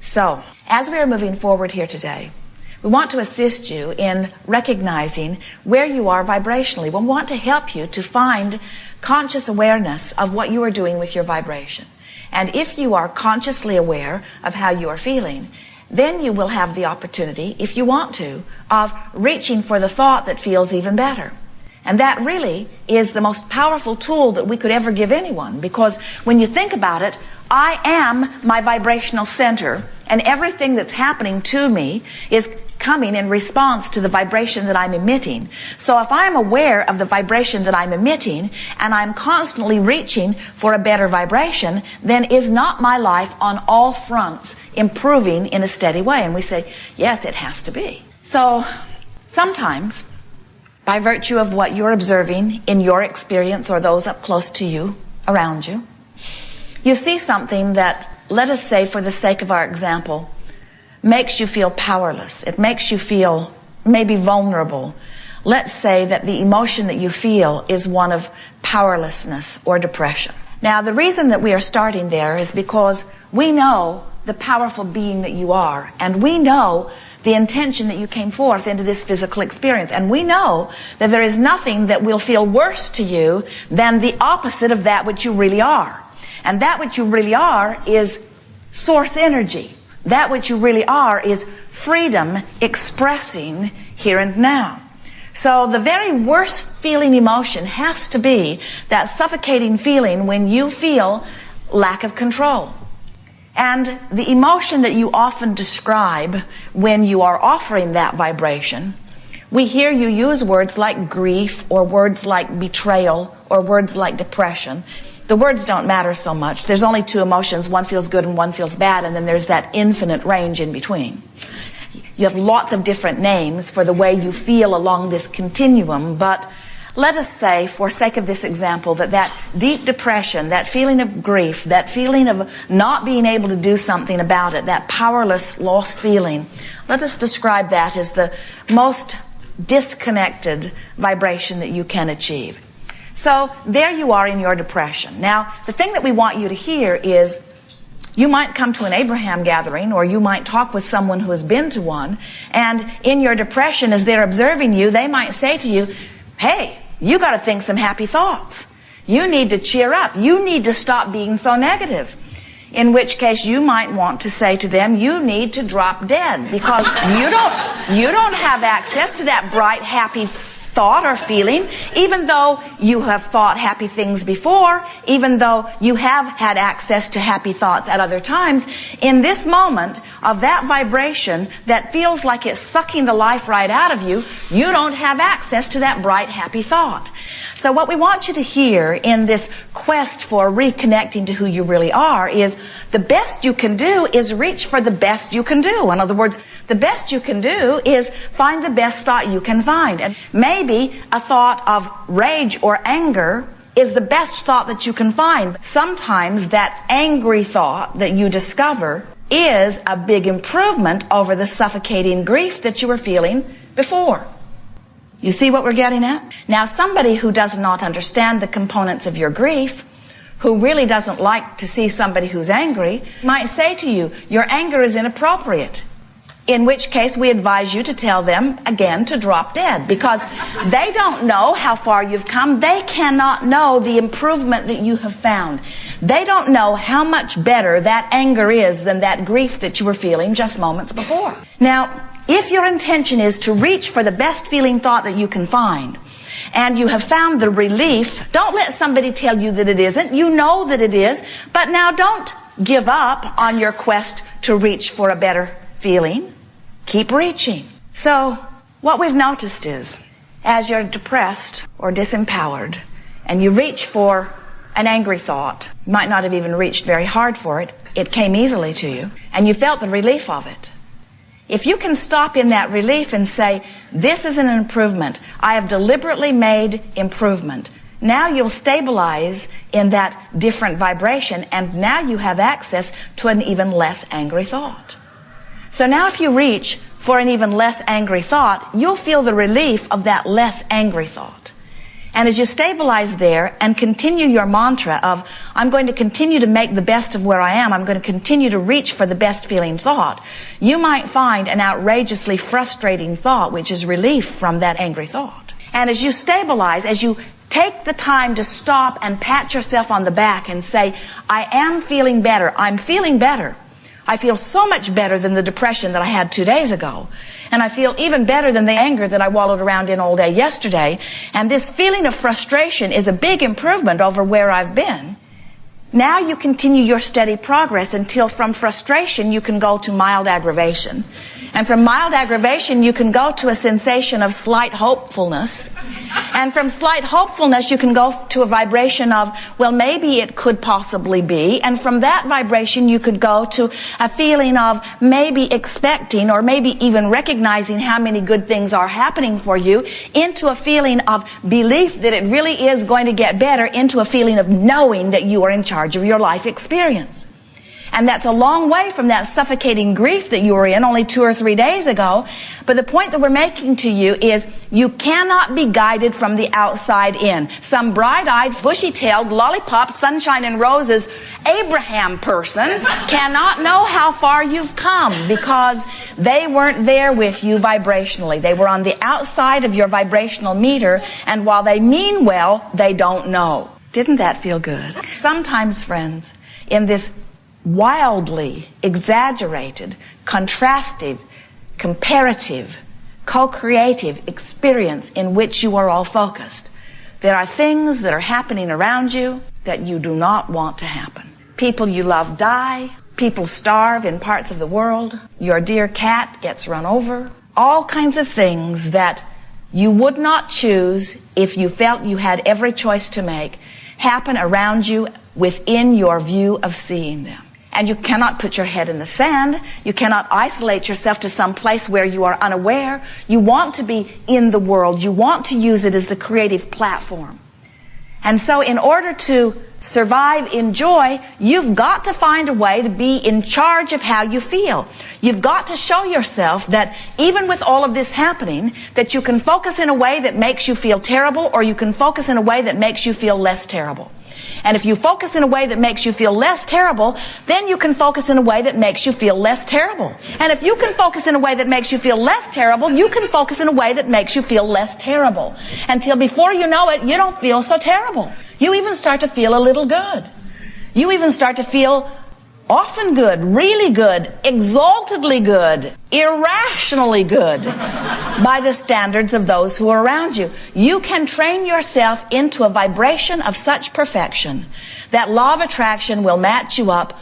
So, as we are moving forward here today, we want to assist you in recognizing where you are vibrationally. We want to help you to find conscious awareness of what you are doing with your vibration. And if you are consciously aware of how you are feeling, then you will have the opportunity, if you want to, of reaching for the thought that feels even better. And that really is the most powerful tool that we could ever give anyone, because when you think about it, I am my vibrational center, and everything that's happening to me is coming in response to the vibration that I'm emitting. So if I'm aware of the vibration that I'm emitting, and I'm constantly reaching for a better vibration, then is not my life on all fronts improving in a steady way? And we say, yes, it has to be. So sometimes, by virtue of what you're observing in your experience or those up close to you, around you, you see something that, let us say for the sake of our example, makes you feel powerless. It makes you feel maybe vulnerable. Let's say that the emotion that you feel is one of powerlessness or depression. Now, the reason that we are starting there is because we know the powerful being that you are, and we know the intention that you came forth into this physical experience. And we know that there is nothing that will feel worse to you than the opposite of that which you really are. And that which you really are is source energy. That which you really are is freedom expressing here and now. So the very worst feeling emotion has to be that suffocating feeling when you feel lack of control. And the emotion that you often describe when you are offering that vibration, we hear you use words like grief or words like betrayal or words like depression. The words don't matter so much. There's only two emotions. One feels good and one feels bad, and then there's that infinite range in between. You have lots of different names for the way you feel along this continuum, but let us say, for sake of this example, that deep depression, that feeling of grief, that feeling of not being able to do something about it, that powerless, lost feeling, let us describe that as the most disconnected vibration that you can achieve. So there you are in your depression. Now, the thing that we want you to hear is, you might come to an Abraham gathering, or you might talk with someone who has been to one, and in your depression, as they're observing you, they might say to you, hey, you got to think some happy thoughts. You need to cheer up. You need to stop being so negative. In which case you might want to say to them, you need to drop dead, because you don't have access to that bright, happy thought or feeling, even though you have thought happy things before, even though you have had access to happy thoughts at other times. In this moment of that vibration that feels like it's sucking the life right out of you, you don't have access to that bright, happy thought. So what we want you to hear in this quest for reconnecting to who you really are is, the best you can do is reach for the best you can do. In other words, the best you can do is find the best thought you can find. And maybe a thought of rage or anger is the best thought that you can find. Sometimes that angry thought that you discover is a big improvement over the suffocating grief that you were feeling before. You see what we're getting at? Now, somebody who does not understand the components of your grief, who really doesn't like to see somebody who's angry, might say to you, your anger is inappropriate. In which case, we advise you to tell them, again, to drop dead, because they don't know how far you've come. They cannot know the improvement that you have found. They don't know how much better that anger is than that grief that you were feeling just moments before. Now, if your intention is to reach for the best feeling thought that you can find, and you have found the relief, don't let somebody tell you that it isn't. You know that it is, but now don't give up on your quest to reach for a better feeling. Keep reaching. So, what we've noticed is, as you're depressed or disempowered, and you reach for an angry thought, you might not have even reached very hard for it, it came easily to you, and you felt the relief of it. If you can stop in that relief and say, this is an improvement, I have deliberately made improvement, now you'll stabilize in that different vibration, and now you have access to an even less angry thought. So now if you reach for an even less angry thought, you'll feel the relief of that less angry thought. And as you stabilize there and continue your mantra of, I'm going to continue to make the best of where I am, I'm going to continue to reach for the best feeling thought, you might find an outrageously frustrating thought, which is relief from that angry thought. And as you stabilize, as you take the time to stop and pat yourself on the back and say, I am feeling better, I'm feeling better. I feel so much better than the depression that I had 2 days ago. And I feel even better than the anger that I wallowed around in all day yesterday. And this feeling of frustration is a big improvement over where I've been. Now you continue your steady progress until from frustration you can go to mild aggravation. And from mild aggravation you can go to a sensation of slight hopefulness. And from slight hopefulness you can go to a vibration of, well, maybe it could possibly be. And from that vibration you could go to a feeling of maybe expecting or maybe even recognizing how many good things are happening for you, into a feeling of belief that it really is going to get better, into a feeling of knowing that you are in charge of your life experience. And that's a long way from that suffocating grief that you were in only 2 or 3 days ago. But the point that we're making to you is you cannot be guided from the outside in. Some bright-eyed, bushy-tailed, lollipop, sunshine and roses Abraham person cannot know how far you've come because they weren't there with you vibrationally. They were on the outside of your vibrational meter, and while they mean well, they don't know. Didn't that feel good? Sometimes, friends, in this wildly exaggerated, contrastive, comparative, co-creative experience in which you are all focused, there are things that are happening around you that you do not want to happen. People you love die. People starve in parts of the world. Your dear cat gets run over. All kinds of things that you would not choose if you felt you had every choice to make happen around you within your view of seeing them. And you cannot put your head in the sand. You cannot isolate yourself to some place where you are unaware. You want to be in the world. You want to use it as the creative platform. And so in order to survive in joy, you've got to find a way to be in charge of how you feel. You've got to show yourself that even with all of this happening, that you can focus in a way that makes you feel terrible, or you can focus in a way that makes you feel less terrible. And if you focus in a way that makes you feel less terrible, then you can focus in a way that makes you feel less terrible. And if you can focus in a way that makes you feel less terrible, you can focus in a way that makes you feel less terrible. Until before you know it, you don't feel so terrible. You even start to feel a little good. You even start to feel often good, really good, exaltedly good, irrationally good by the standards of those who are around you. You can train yourself into a vibration of such perfection that law of attraction will match you up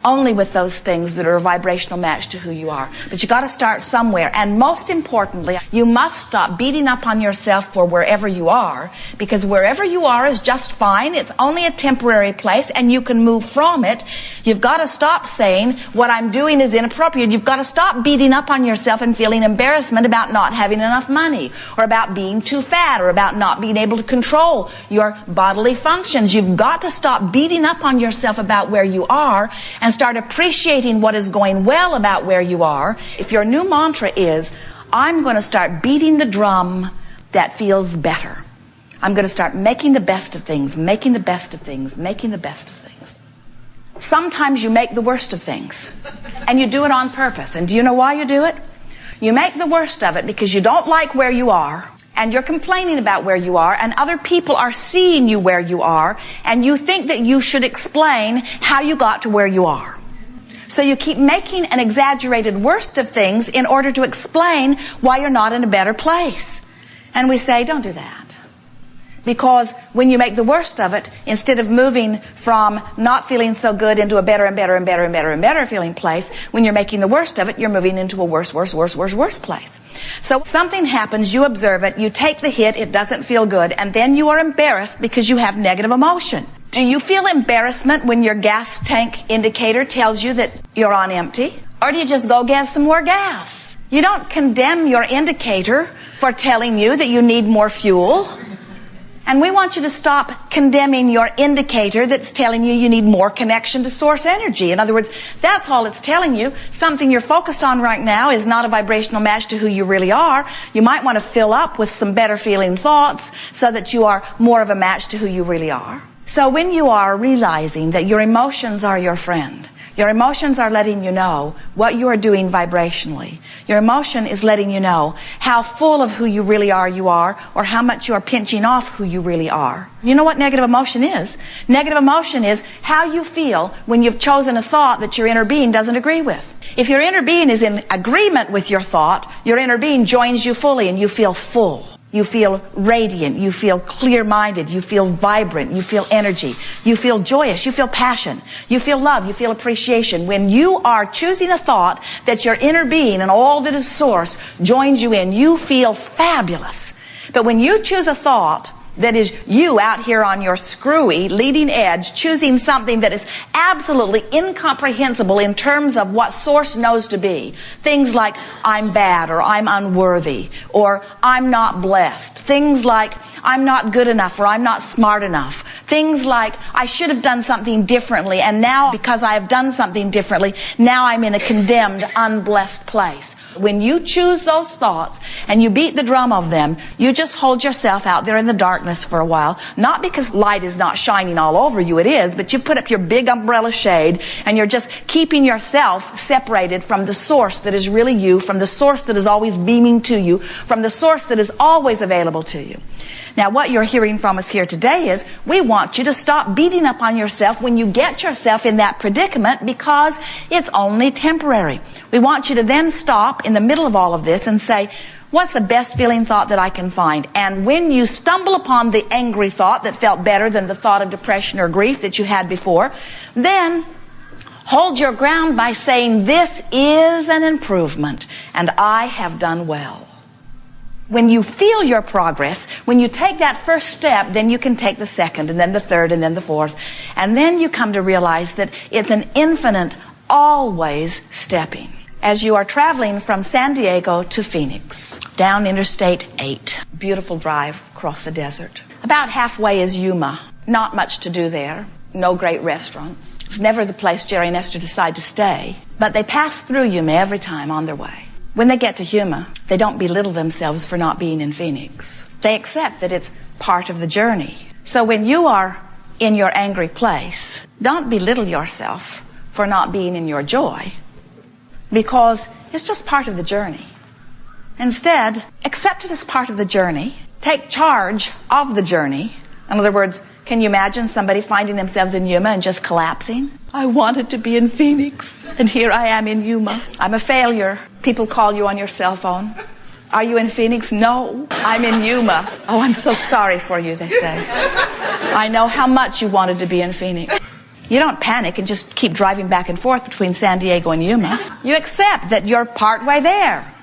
only with those things that are a vibrational match to who you are. But you got to start somewhere. And most importantly, you must stop beating up on yourself for wherever you are, because wherever you are is just fine. It's only a temporary place and you can move from it. You've got to stop saying what I'm doing is inappropriate. You've got to stop beating up on yourself and feeling embarrassment about not having enough money, or about being too fat, or about not being able to control your bodily functions. You've got to stop beating up on yourself about where you are and start appreciating what is going well about where you are. If your new mantra is, I'm going to start beating the drum that feels better. I'm going to start making the best of things, making the best of things, making the best of things. Sometimes you make the worst of things, and you do it on purpose. And do you know why you do it? You make the worst of it because you don't like where you are, and you're complaining about where you are, and other people are seeing you where you are, and you think that you should explain how you got to where you are. So you keep making an exaggerated worst of things in order to explain why you're not in a better place. And we say, don't do that. Because when you make the worst of it, instead of moving from not feeling so good into a better and better and better and better and better feeling place, when you're making the worst of it, you're moving into a worse place. So something happens, you observe it, you take the hit, it doesn't feel good, and then you are embarrassed because you have negative emotion. Do you feel embarrassment when your gas tank indicator tells you that you're on empty? Or do you just go get some more gas? You don't condemn your indicator for telling you that you need more fuel. And we want you to stop condemning your indicator that's telling you you need more connection to source energy. In other words, that's all it's telling you. Something you're focused on right now is not a vibrational match to who you really are. You might want to fill up with some better feeling thoughts so that you are more of a match to who you really are. So when you are realizing that your emotions are your friend, your emotions are letting you know what you are doing vibrationally. Your emotion is letting you know how full of who you really are you are, or how much you are pinching off who you really are. You know what negative emotion is? Negative emotion is how you feel when you've chosen a thought that your inner being doesn't agree with. If your inner being is in agreement with your thought, your inner being joins you fully and you feel full. You feel radiant, you feel clear-minded, you feel vibrant, you feel energy, you feel joyous, you feel passion, you feel love, you feel appreciation. When you are choosing a thought that your inner being and all that is source joins you in, you feel fabulous. But when you choose a thought that is you out here on your screwy leading edge, choosing something that is absolutely incomprehensible in terms of what source knows to be. Things like, I'm bad, or I'm unworthy, or I'm not blessed. Things like, I'm not good enough, or I'm not smart enough. Things like, I should have done something differently, and now because I have done something differently, now I'm in a condemned, unblessed place. When you choose those thoughts and you beat the drum of them, you just hold yourself out there in the darkness for a while. Not because light is not shining all over you, it is, but you put up your big umbrella shade and you're just keeping yourself separated from the source that is really you, from the source that is always beaming to you, from the source that is always available to you. Now, what you're hearing from us here today is we want you to stop beating up on yourself when you get yourself in that predicament, because it's only temporary. We want you to then stop in the middle of all of this and say, what's the best feeling thought that I can find? And when you stumble upon the angry thought that felt better than the thought of depression or grief that you had before, then hold your ground by saying, this is an improvement and I have done well. When you feel your progress, when you take that first step, then you can take the second, and then the third, and then the fourth. And then you come to realize that it's an infinite, always stepping. As you are traveling from San Diego to Phoenix, down Interstate 8, beautiful drive across the desert. About halfway is Yuma. Not much to do there. No great restaurants. It's never the place Jerry and Esther decide to stay. But they pass through Yuma every time on their way. When they get to Yuma, they don't belittle themselves for not being in Phoenix. They accept that it's part of the journey. So when you are in your angry place, don't belittle yourself for not being in your joy, because it's just part of the journey. Instead, accept it as part of the journey. Take charge of the journey. In other words, can you imagine somebody finding themselves in Yuma and just collapsing? I wanted to be in Phoenix, and here I am in Yuma. I'm a failure. People call you on your cell phone. Are you in Phoenix? No, I'm in Yuma. Oh, I'm so sorry for you, they say. I know how much you wanted to be in Phoenix. You don't panic and just keep driving back and forth between San Diego and Yuma. You accept that you're partway there.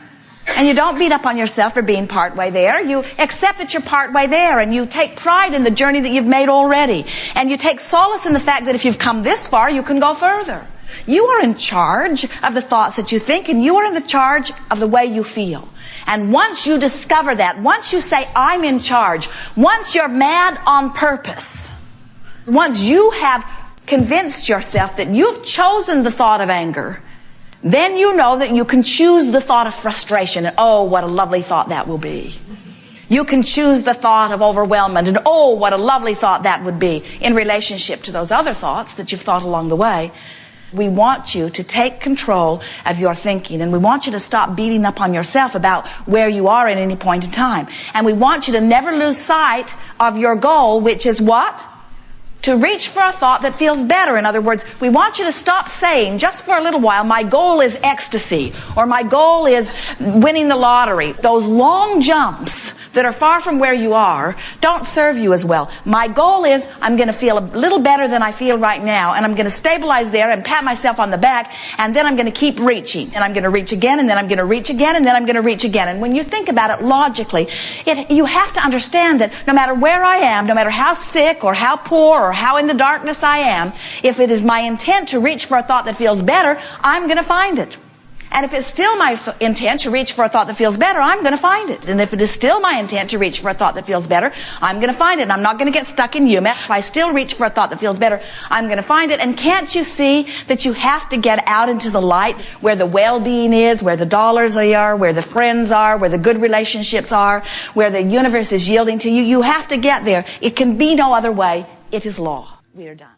And you don't beat up on yourself for being partway there. You accept that you're partway there, and you take pride in the journey that you've made already. And you take solace in the fact that if you've come this far, you can go further. You are in charge of the thoughts that you think, and you are in the charge of the way you feel. And once you discover that, once you say, I'm in charge, once you're mad on purpose, once you have convinced yourself that you've chosen the thought of anger, then you know that you can choose the thought of frustration, and oh, what a lovely thought that will be. You can choose the thought of overwhelmment, and oh, what a lovely thought that would be in relationship to those other thoughts that you've thought along the way. We want you to take control of your thinking, and we want you to stop beating up on yourself about where you are at any point in time. And we want you to never lose sight of your goal, which is what? To reach for a thought that feels better. In other words, we want you to stop saying, just for a little while, my goal is ecstasy, or my goal is winning the lottery. Those long jumps that are far from where you are don't serve you as well. My goal is I'm going to feel a little better than I feel right now, and I'm going to stabilize there and pat myself on the back, and then I'm going to keep reaching, and I'm going to reach again, and then I'm going to reach again, and then I'm going to reach again. And when you think about it logically, you have to understand that no matter where I am, no matter how sick or how poor or how in the darkness I am, if it is my intent to reach for a thought that feels better, I'm going to find it. And if it's still my intent to reach for a thought that feels better, I'm going to find it. And if it is still my intent to reach for a thought that feels better, I'm going to find it. And I'm not going to get stuck in Yuma. If I still reach for a thought that feels better, I'm going to find it. And can't you see that you have to get out into the light where the well-being is, where the dollars are, where the friends are, where the good relationships are, where the universe is yielding to you? You have to get there. It can be no other way. It is law. We are done.